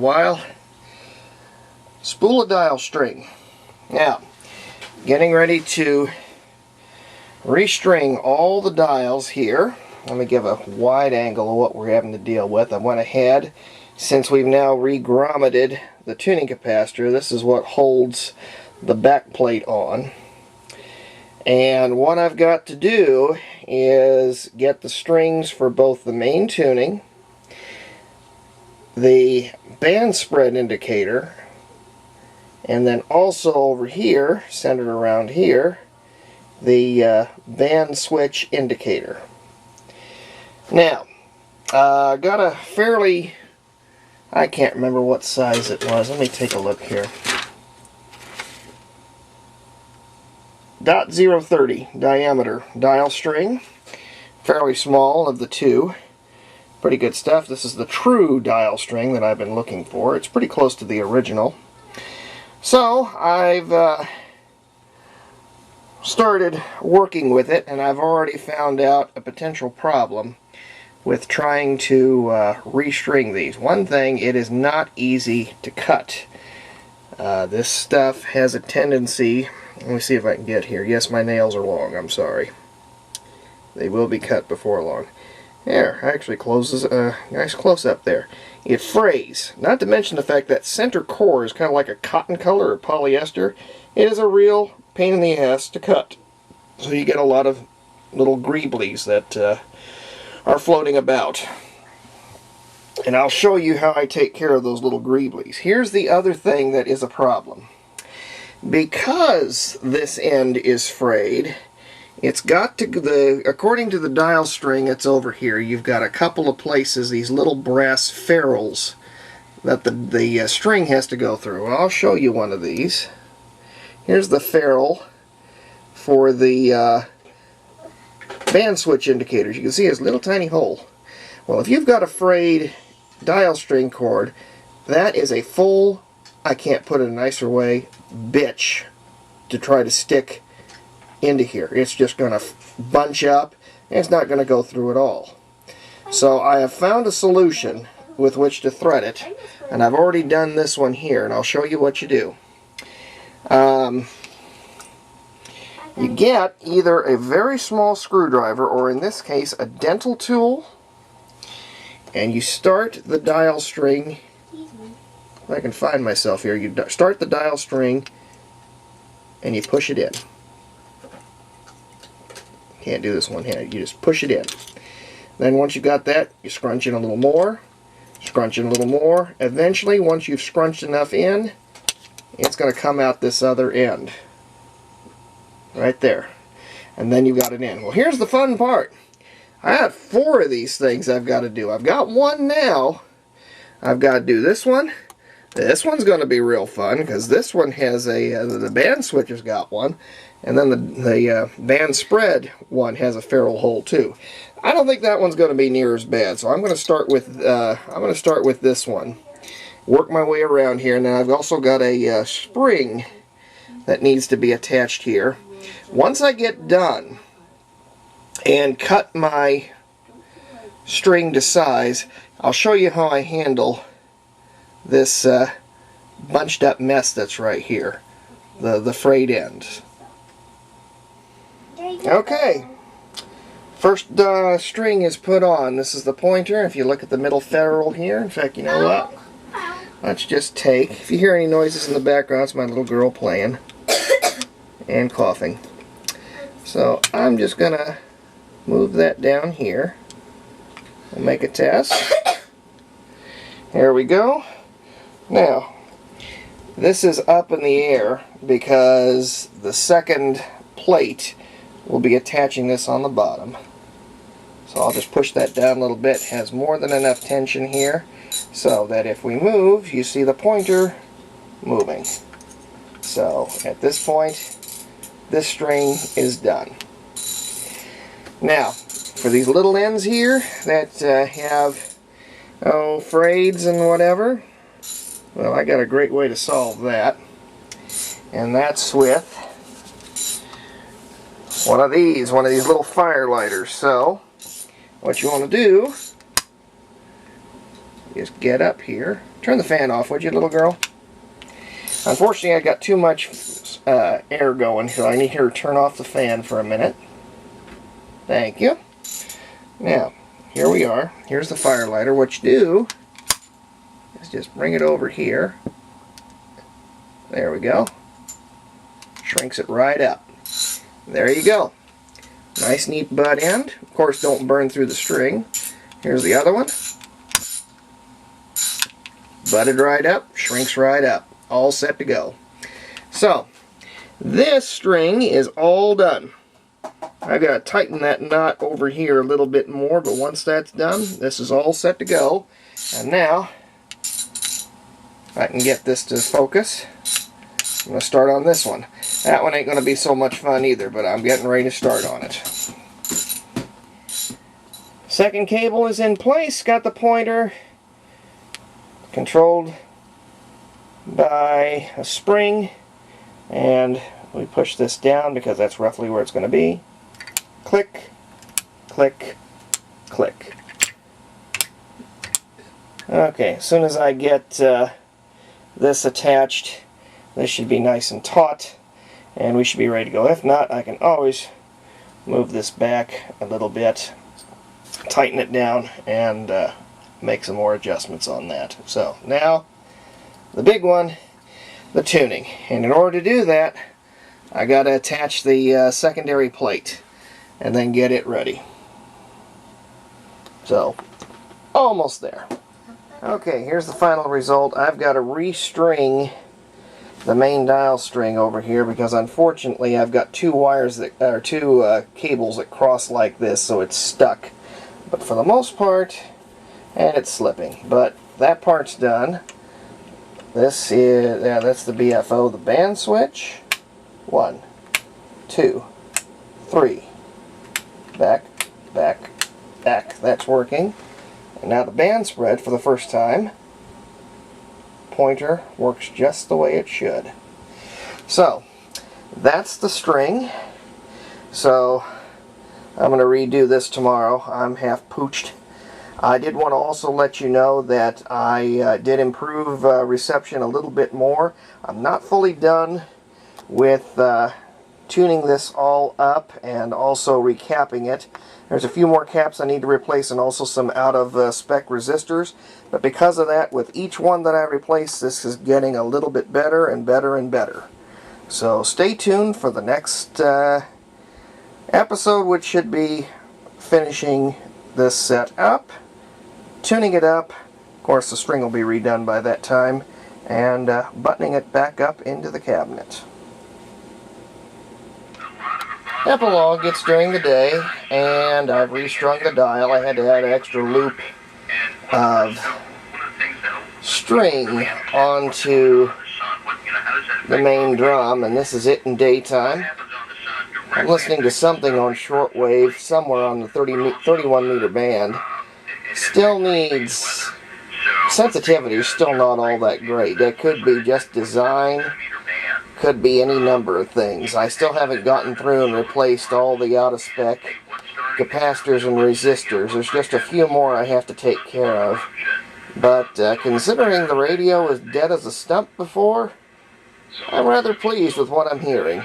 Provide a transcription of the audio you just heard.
while. Spool of dial string. Now, getting ready to restring all the dials here. Let me give a wide angle of what we're having to deal with. I went ahead, since we've now re-grommeted the tuning capacitor, this is what holds the back plate on. And what I've got to do is get the strings for both the main tuning, the band spread indicator, and then also over here, centered around here, the band switch indicator. Now, I got a fairly, I can't remember what size it was. Let me take a look here. .030 diameter dial string, fairly small of the two. Pretty good stuff. This is the true dial string that I've been looking for. It's pretty close to the original. So I've started working with it, and I've already found out a potential problem with trying to restring these. One thing, it is not easy to cut. This stuff has a tendency, let me see if I can get here. Yes, my nails are long, I'm sorry. They will be cut before long. There, actually closes a nice close-up there. It frays. Not to mention the fact that center core is kind of like a cotton color or polyester. It is a real pain in the ass to cut. So you get a lot of little greeblies that are floating about. And I'll show you how I take care of those little greeblies. Here's the other thing that is a problem. Because this end is frayed, it's got to, according to the dial string that's over here, you've got a couple of places, these little brass ferrules that the string has to go through. I'll show you one of these. Here's the ferrule for the band switch indicators. You can see it's a little tiny hole. Well, if you've got a frayed dial string cord, that is a full, I can't put it a nicer way, bitch to try to stick into here. It's just going to bunch up, and it's not going to go through at all. So I have found a solution with which to thread it, and I've already done this one here, and I'll show you what you do. You get either a very small screwdriver, or in this case a dental tool, and you start the dial string. If I can find myself here, you start the dial string and you push it in. Can't do this one-handed. You just push it in. Then once you've got that, you scrunch in a little more, scrunch in a little more. Eventually, once you've scrunched enough in, it's going to come out this other end. Right there. And then you've got it in. Well, here's the fun part. I have 4 of these things I've got to do. I've got one now. I've got to do this one. This one's going to be real fun because this one has a, the band switch has got one. And then the band spread one has a ferrule hole too. I don't think that one's going to be near as bad, so I'm going to start with this one. Work my way around here, and then I've also got a spring that needs to be attached here. Once I get done and cut my string to size, I'll show you how I handle this bunched up mess that's right here, the frayed ends. Okay, first string is put on. This is the pointer. If you look at the middle ferrule here, in fact, you know what? Let's just take, if you hear any noises in the background, it's my little girl playing and coughing. So I'm just going to move that down here. We'll make a test. There we go. Now, this is up in the air because the second plate will be attaching this on the bottom. So I'll just push that down a little bit. It has more than enough tension here so that if we move, you see the pointer moving. So at this point, this string is done. Now, for these little ends here that have frayeds and whatever, well, I got a great way to solve that, and that's with one of these little fire lighters. So what you want to do is get up here Turn the fan off, would you, little girl? Unfortunately, I got too much air going, so I need her to turn off the fan for a minute. Thank you. Now, here we are. Here's the fire lighter. What you do is just bring it over here. There we go. Shrinks it right up. There you go. Nice neat butt end. Of course, don't burn through the string. Here's the other one. Butted right up, shrinks right up. All set to go. So, this string is all done. I've got to tighten that knot over here a little bit more, but once that's done, this is all set to go. And now, if I can get this to focus, I'm going to start on this one. That one ain't going to be so much fun either, but I'm getting ready to start on it. Second cable is in place, got the pointer controlled by a spring, and we push this down because that's roughly where it's going to be. Click, click, click. Okay, as soon as I get this attached, this should be nice and taut, and we should be ready to go. If not, I can always move this back a little bit, tighten it down, and make some more adjustments on that. So now, the big one, the tuning. And in order to do that, I got to attach the secondary plate and then get it ready. So, almost there. Okay, here's the final result. I've got to restring the main dial string over here because unfortunately I've got two wires that are two cables that cross like this, so it's stuck. But for the most part, and it's slipping, but that part's done. This is, that's the BFO, the band switch. 1, 2, 3. Back, back, back. That's working. And now the band spread for the first time. Pointer works just the way it should. So, that's the string. So, I'm going to redo this tomorrow. I'm half pooched. I did want to also let you know that I did improve reception a little bit more. I'm not fully done with tuning this all up and also recapping it. There's a few more caps I need to replace and also some out-of-spec resistors. But because of that, with each one that I replace, this is getting a little bit better and better and better. So stay tuned for the next episode, which should be finishing this set up, tuning it up. Of course, the string will be redone by that time, and buttoning it back up into the cabinet. Epilogue gets during the day, and I've restrung the dial. I had to add an extra loop of string onto the main drum, and this is it in daytime. I'm listening to something on shortwave somewhere on the 31 meter band. Still needs sensitivity, still not all that great. That could be just design, could be any number of things. I still haven't gotten through and replaced all the out-of-spec capacitors and resistors. There's just a few more I have to take care of. But considering the radio was dead as a stump before, I'm rather pleased with what I'm hearing.